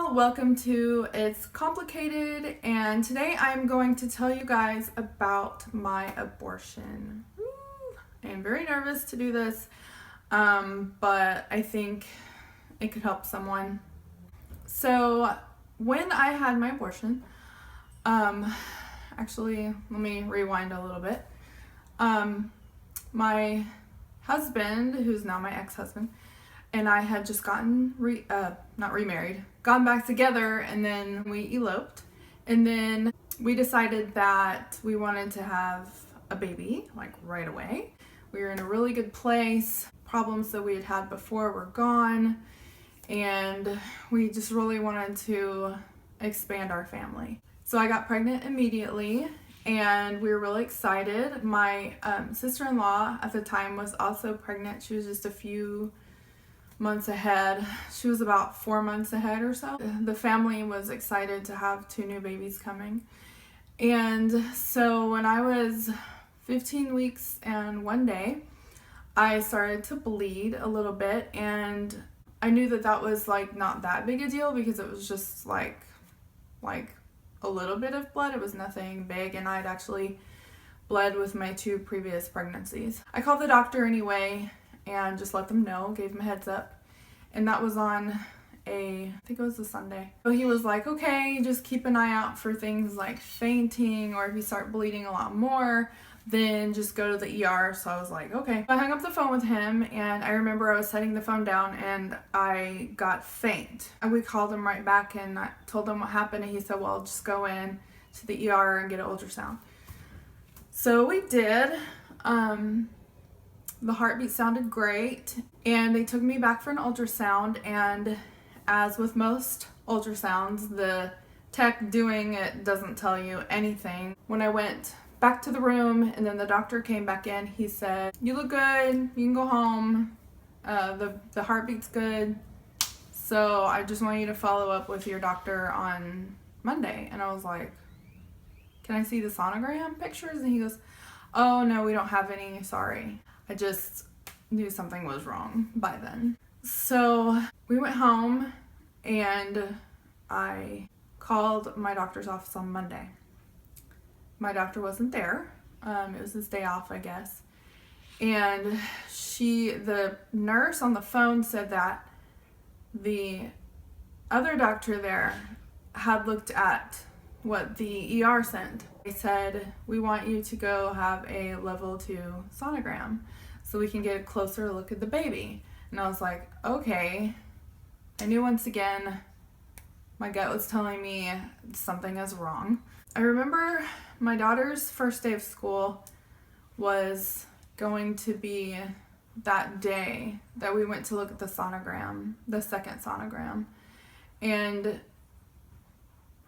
y'all, welcome to It's Complicated, and today I'm going to tell you guys about my abortion. Woo. I am very nervous to do this, but I think it could help someone. So when I had my abortion, actually let me rewind a little bit. My husband, who's now my ex-husband, and I had just gotten not remarried, gone back together, and then we eloped. And then we decided that we wanted to have a baby, like right away. We were in a really good place. Problems that we had had before were gone. And we just really wanted to expand our family. So I got pregnant immediately, and we were really excited. My sister-in-law at the time was also pregnant. She was just a few months ahead. She was about 4 months ahead or so. The family was excited to have 2 new babies coming. And so when I was 15 weeks and 1 day, I started to bleed a little bit, and I knew that that was like not that big a deal because it was just like a little bit of blood. It was nothing big, and I'd actually bled with my 2 previous pregnancies. I called the doctor anyway and just let them know, gave them a heads up. And that was on I think it was a Sunday. So he was like, okay, just keep an eye out for things like fainting, or if you start bleeding a lot more, then just go to the ER. So I was like, okay. I hung up the phone with him, and I remember I was setting the phone down and I got faint. And we called him right back, and I told him what happened, and he said, well, just go in to the ER and get an ultrasound. So we did. The heartbeat sounded great, and they took me back for an ultrasound, and as with most ultrasounds, the tech doing it doesn't tell you anything. When I went back to the room and then the doctor came back in, he said, you look good, you can go home, the heartbeat's good, so I just want you to follow up with your doctor on Monday. And I was like, can I see the sonogram pictures? And he goes, oh no, we don't have any, sorry. I just knew something was wrong by then. So we went home, and I called my doctor's office on Monday. My doctor wasn't there. It was his day off, I guess. And the nurse on the phone said that the other doctor there had looked at what the ER sent. They said, we want you to go have a level 2 sonogram so we can get a closer look at the baby. And I was like, okay. I knew once again my gut was telling me something is wrong. I remember my daughter's first day of school was going to be that day that we went to look at the sonogram, the second sonogram. And it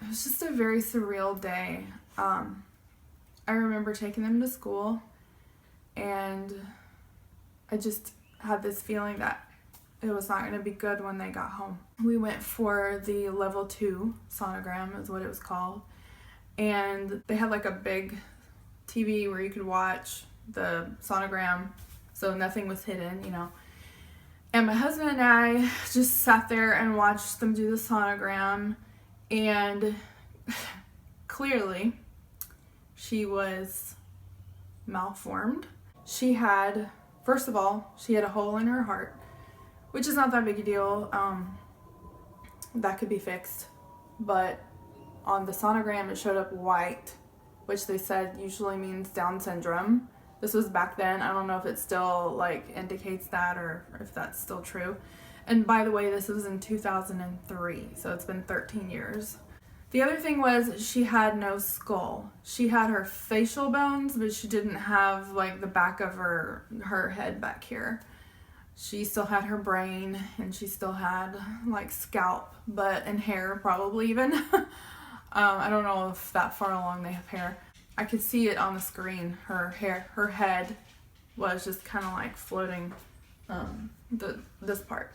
was just a very surreal day. I remember taking them to school, and I just had this feeling that it was not going to be good when they got home. We went for the level 2 sonogram is what it was called, and they had like a big TV where you could watch the sonogram, so nothing was hidden, you know. And my husband and I just sat there and watched them do the sonogram, and clearly she was malformed. She had, first of all, she had a hole in her heart, which is not that big a deal. That could be fixed. But on the sonogram, it showed up white, which they said usually means Down syndrome. This was back then. I don't know if it still like indicates that or if that's still true. And by the way, this was in 2003, so it's been 13 years. The other thing was she had no skull. She had her facial bones, but she didn't have like the back of her head back here. She still had her brain, and she still had like scalp, and hair probably even. I don't know if that far along they have hair. I could see it on the screen. Her head was just kind of like floating, this part.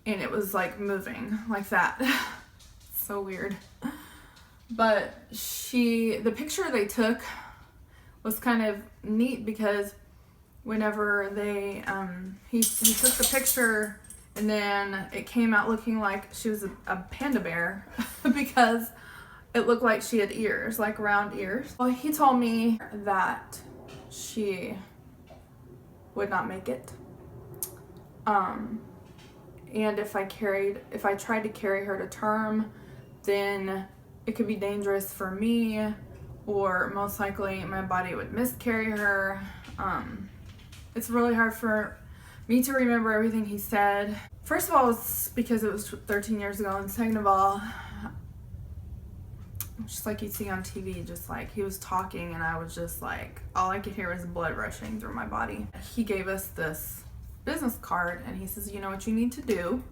And it was like moving like that. So weird. But the picture they took was kind of neat because whenever he took the picture And then it came out looking like she was a panda bear because it looked like she had ears, like round ears. Well, he told me that she would not make it. And if I tried to carry her to term, then it could be dangerous for me, or most likely my body would miscarry her. It's really hard for me to remember everything he said. First of all, it's because it was 13 years ago, and second of all, just like you see on TV, just like he was talking and I was just like, all I could hear was blood rushing through my body. He gave us this business card and he says, you know what you need to do?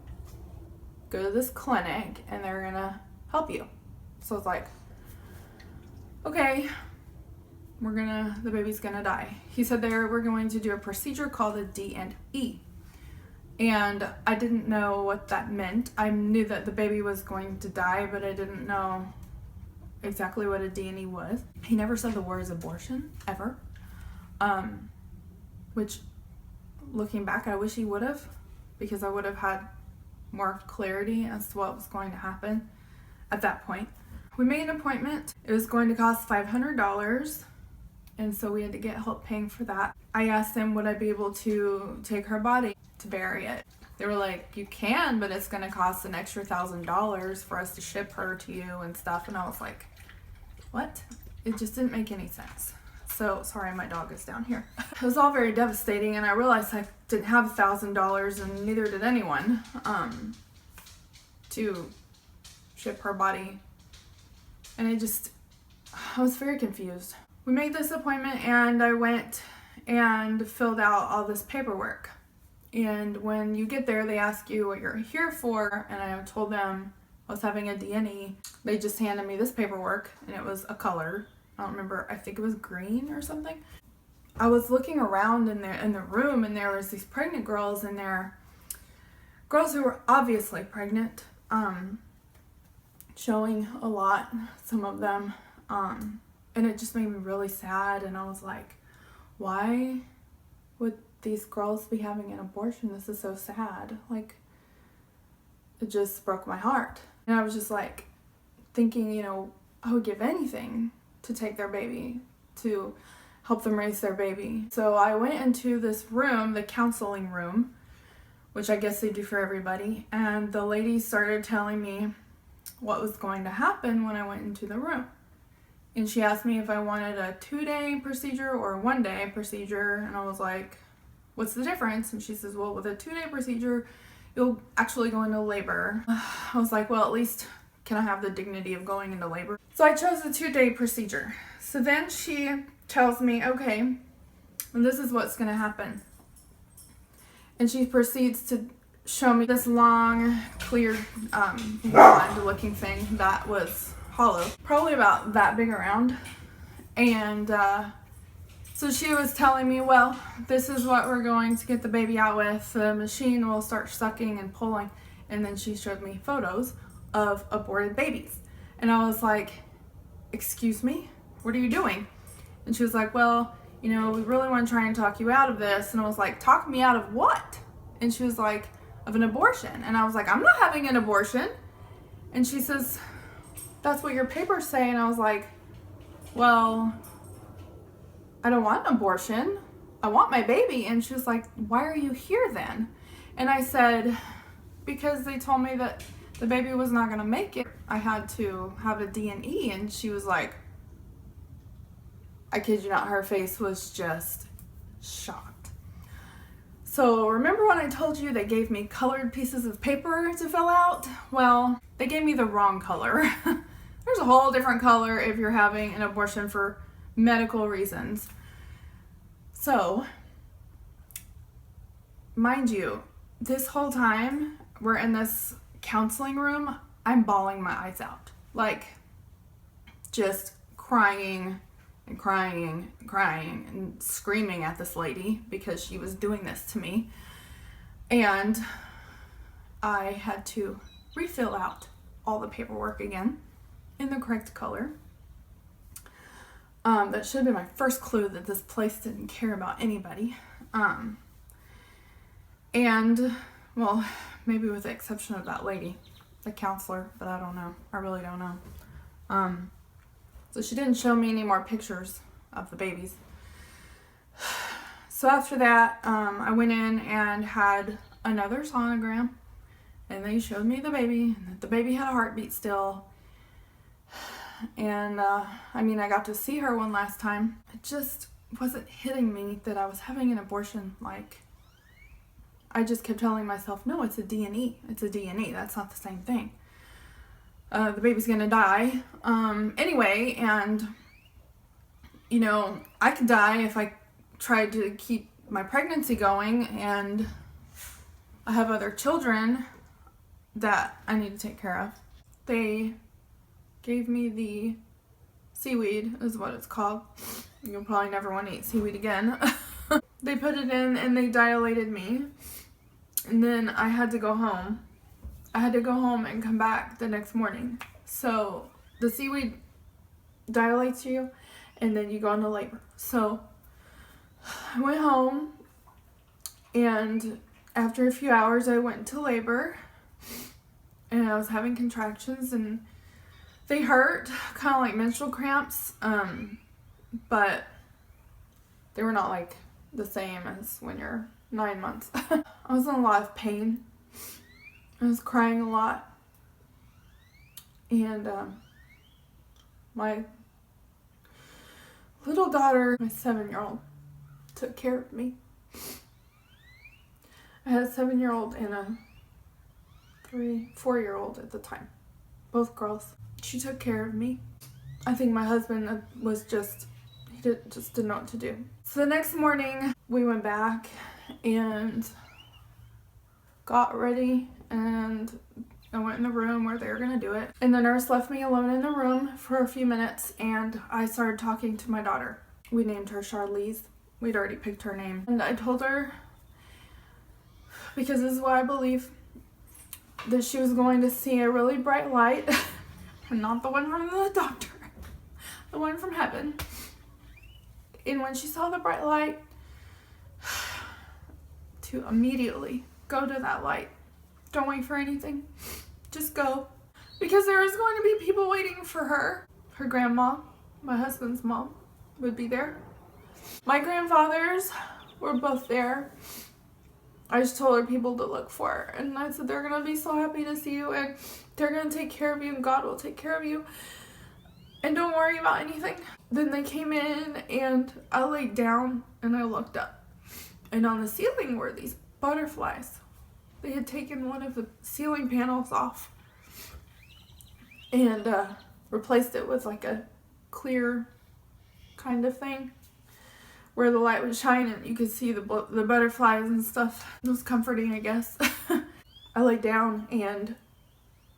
Go to this clinic and they're gonna help you. So it's like, okay, the baby's gonna die. He said we're going to do a procedure called a D&E. And I didn't know what that meant. I knew that the baby was going to die, but I didn't know exactly what a D&E was. He never said the words abortion, ever. Which, looking back, I wish he would have, because I would have had more clarity as to what was going to happen at that point. We made an appointment. It was going to cost $500, and so we had to get help paying for that. I asked them, would I be able to take her body to bury it? They were like, you can, but it's going to cost an extra $1,000 for us to ship her to you and stuff. And I was like, what? It just didn't make any sense. So, sorry, my dog is down here. It was all very devastating, and I realized I didn't have $1,000, and neither did anyone, to ship her body. And I was very confused. We made this appointment, and I went and filled out all this paperwork. And when you get there, they ask you what you're here for, and I told them I was having a D&E. They just handed me this paperwork, and it was a color. I don't remember, I think it was green or something. I was looking around in the room, and there was these pregnant girls in there. Girls who were obviously pregnant, showing a lot, some of them. And it just made me really sad, and I was like, why would these girls be having an abortion? This is so sad. Like, it just broke my heart. And I was just like thinking, you know, I would give anything to take their baby, to help them raise their baby. So I went into this room, the counseling room, which I guess they do for everybody, and the lady started telling me what was going to happen when I went into the room. And she asked me if I wanted a 2-day procedure or a 1-day procedure, and I was like, what's the difference? And she says, well, with a 2-day procedure, you'll actually go into labor. I was like, well, at least can I have the dignity of going into labor? So I chose the 2-day procedure. So then she tells me, okay, and this is what's gonna happen. And she proceeds to show me this long, clear, wand looking thing that was hollow, probably about that big around. And so she was telling me, well, this is what we're going to get the baby out with. The machine will start sucking and pulling. And then she showed me photos of aborted babies. And I was like, excuse me, what are you doing? And she was like, well, you know, we really want to try and talk you out of this. And I was like, talk me out of what? And she was like, of an abortion. And I was like, I'm not having an abortion. And she says, that's what your papers say. And I was like, well, I don't want an abortion. I want my baby. And she was like, why are you here then? And I said, because they told me that the baby was not going to make it. I had to have a D&E. And she was like, I kid you not, her face was just shocked. So remember when I told you they gave me colored pieces of paper to fill out? Well, they gave me the wrong color. There's a whole different color if you're having an abortion for medical reasons. So, mind you, this whole time we're in this counseling room, I'm bawling my eyes out. Like, just crying and crying and crying and screaming at this lady because she was doing this to me. And I had to refill out all the paperwork again in the correct color. That should have been my first clue that this place didn't care about anybody. And Well, maybe with the exception of that lady, the counselor, but I don't know. I really don't know. So she didn't show me any more pictures of the babies. So after that, I went in and had another sonogram, and they showed me the baby, and the baby had a heartbeat still. And I mean, I got to see her one last time. It just wasn't hitting me that I was having an abortion. Like, I just kept telling myself, no, it's a D&E. It's a D&E. That's not the same thing. The baby's gonna die. Anyway, and, you know, I could die if I tried to keep my pregnancy going, and I have other children that I need to take care of. They gave me the seaweed, is what it's called. You'll probably never want to eat seaweed again. They put it in and they dilated me. And then I had to go home. I had to go home and come back the next morning. So the seaweed dilates you and then you go into labor. So I went home, and after a few hours I went into labor, and I was having contractions, and they hurt, kind of like menstrual cramps, but they were not like the same as when you're 9 months. I was in a lot of pain. I was crying a lot. And my little daughter, my 7-year-old, took care of me. I had a 7-year-old and a 4-year-old at the time. Both girls. She took care of me. I think my husband was just didn't know what to do. So the next morning we went back and got ready, and I went in the room where they were gonna do it. And the nurse left me alone in the room for a few minutes, and I started talking to my daughter. We named her Charlize. We'd already picked her name. And I told her, because this is what I believe, that she was going to see a really bright light, and not the one from the doctor, the one from heaven. And when she saw the bright light, to immediately go to that light. Don't wait for anything. Just go. Because there is going to be people waiting for her. Her grandma, my husband's mom, would be there. My grandfathers were both there. I just told her people to look for her. And I said, they're going to be so happy to see you, and they're going to take care of you, and God will take care of you. And don't worry about anything. Then they came in, and I laid down and I looked up. And on the ceiling were these butterflies. They had taken one of the ceiling panels off and replaced it with like a clear kind of thing where the light would shine and you could see the butterflies and stuff. It was comforting, I guess. I laid down and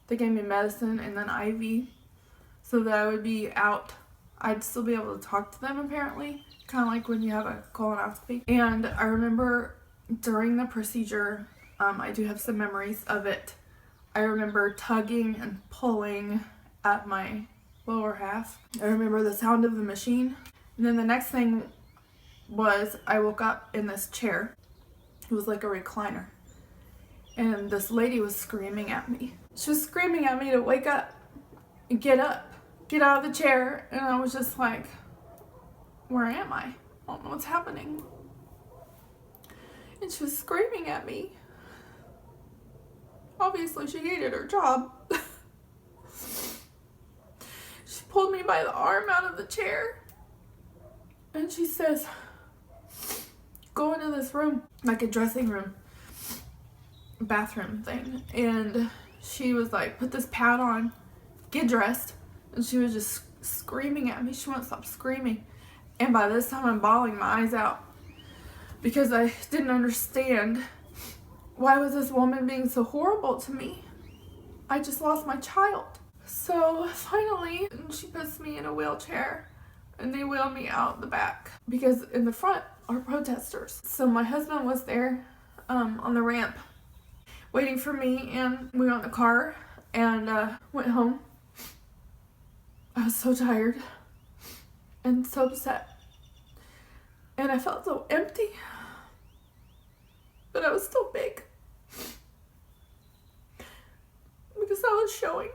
they gave me medicine and then IV so that I would be out. I'd still be able to talk to them, apparently, kind of like when you have a colonoscopy. And I remember during the procedure, I do have some memories of it. I remember tugging and pulling at my lower half. I remember the sound of the machine. And then the next thing was I woke up in this chair. It was like a recliner. And this lady was screaming at me. She was screaming at me to wake up, get up, get out of the chair. And I was just like, where am I? I don't know what's happening. And she was screaming at me. Obviously, she hated her job. She pulled me by the arm out of the chair. And she says, go into this room, like a dressing room, bathroom thing. And she was like, put this pad on, get dressed. And she was just screaming at me. She wouldn't stop screaming. And by this time, I'm bawling my eyes out because I didn't understand, why was this woman being so horrible to me? I just lost my child. So finally, she puts me in a wheelchair and they wheel me out the back because in the front are protesters. So my husband was there on the ramp waiting for me, and we got in the car and went home. I was so tired and so upset. And I felt so empty. But I was still big. because I was showing.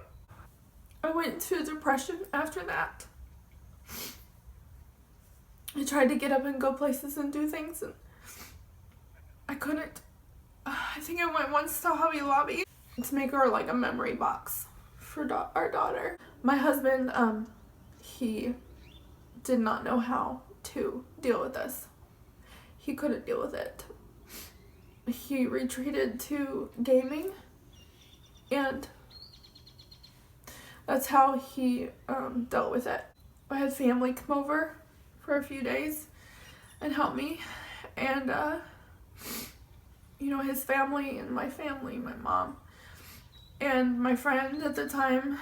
I went into depression after that. I tried to get up and go places and do things, and I couldn't. I think I went once to Hobby Lobby to make her like a memory box for our daughter. My husband, he did not know how to deal with this. He couldn't deal with it. He retreated to gaming, and that's how he dealt with it. I had family come over for a few days and help me, and you know, his family and my family, my mom and my friend at the time,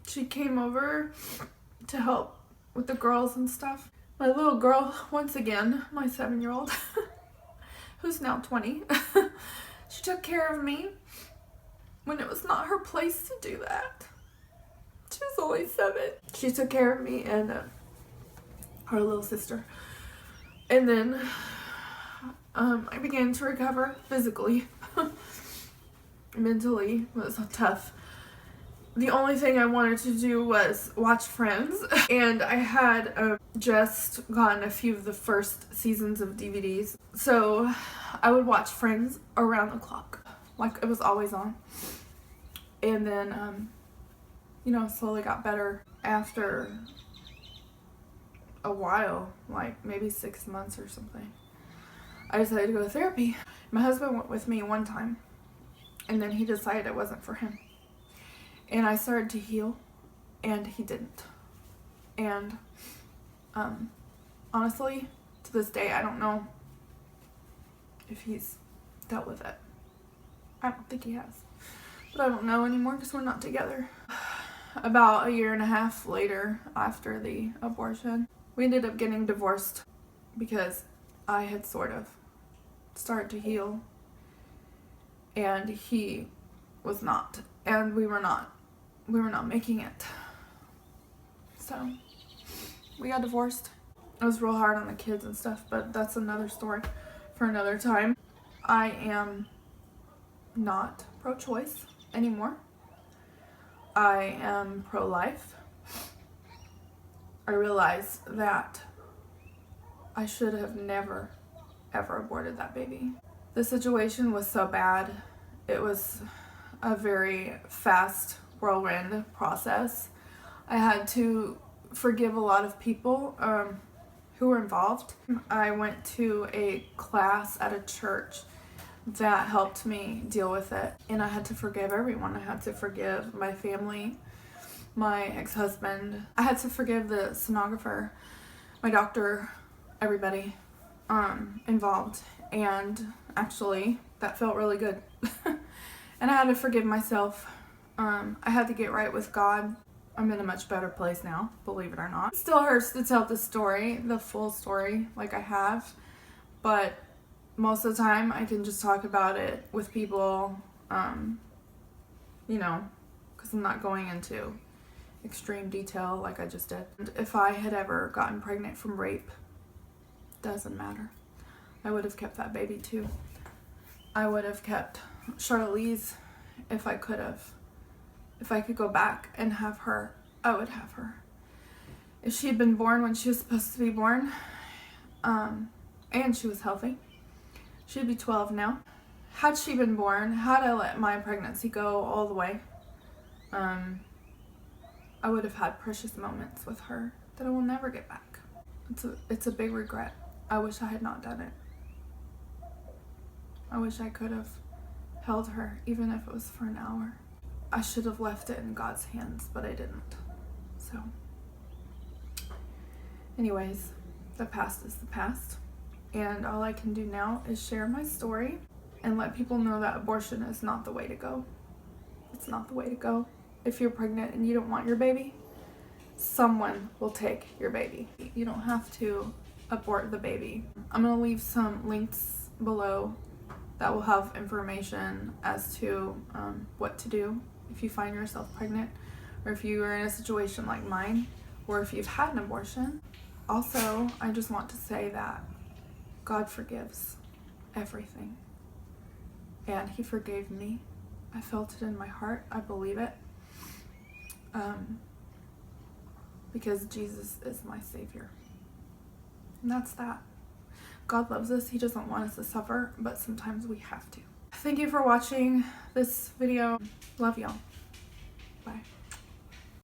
she came over to help with the girls and stuff. My little girl, once again, my 7-year-old, who's now 20, she took care of me when it was not her place to do that. She was only 7. She took care of me and her little sister. And then I began to recover physically. Mentally it was tough. The only thing I wanted to do was watch Friends, and I had just gotten a few of the first seasons of DVDs, so I would watch Friends around the clock, like it was always on. And then you know, slowly got better after a while, like maybe 6 months or something. I decided to go to therapy. My husband went with me one time, and then he decided it wasn't for him. And I started to heal, and he didn't. And honestly, to this day, I don't know if he's dealt with it. I don't think he has. But I don't know anymore because we're not together. About 1.5 years later, after the abortion, we ended up getting divorced because I had sort of started to heal, and he was not, and we were not making it. So we got divorced. It was real hard on the kids and stuff, but that's another story for another time. I am not pro-choice anymore. I am pro-life. I realized that I should have never, ever aborted that baby. The situation was so bad. It was a very fast whirlwind process. I had to forgive a lot of people who were involved. I went to a class at a church that helped me deal with it, and I had to forgive everyone. I had to forgive my family, my ex-husband. I had to forgive the sonographer, my doctor, everybody involved, and actually that felt really good. And I had to forgive myself. I had to get right with God. I'm in a much better place now, believe it or not. It still hurts to tell the story, the full story, like I have, but most of the time I can just talk about it with people, you know, because I'm not going into extreme detail like I just did. And if I had ever gotten pregnant from rape, doesn't matter. I would have kept that baby too. I would have kept Charlize if I could have. If I could go back and have her, I would have her. If she had been born when she was supposed to be born, and she was healthy, she'd be 12 now. Had she been born, had I let my pregnancy go all the way, I would have had precious moments with her that I will never get back. It's a big regret. I wish I had not done it. I wish I could have held her, even if it was for an hour. I should have left it in God's hands, but I didn't. So, anyways, the past is the past. And all I can do now is share my story and let people know that abortion is not the way to go. It's not the way to go. If you're pregnant and you don't want your baby, someone will take your baby. You don't have to abort the baby. I'm going to leave some links below that will have information as to what to do if you find yourself pregnant, or if you are in a situation like mine, or if you've had an abortion. Also, I just want to say that God forgives everything, and He forgave me I felt it in my heart. I believe it. Because Jesus is my Savior. And that's that. God loves us. He doesn't want us to suffer, but sometimes we have to. Thank you for watching this video. Love y'all. Bye.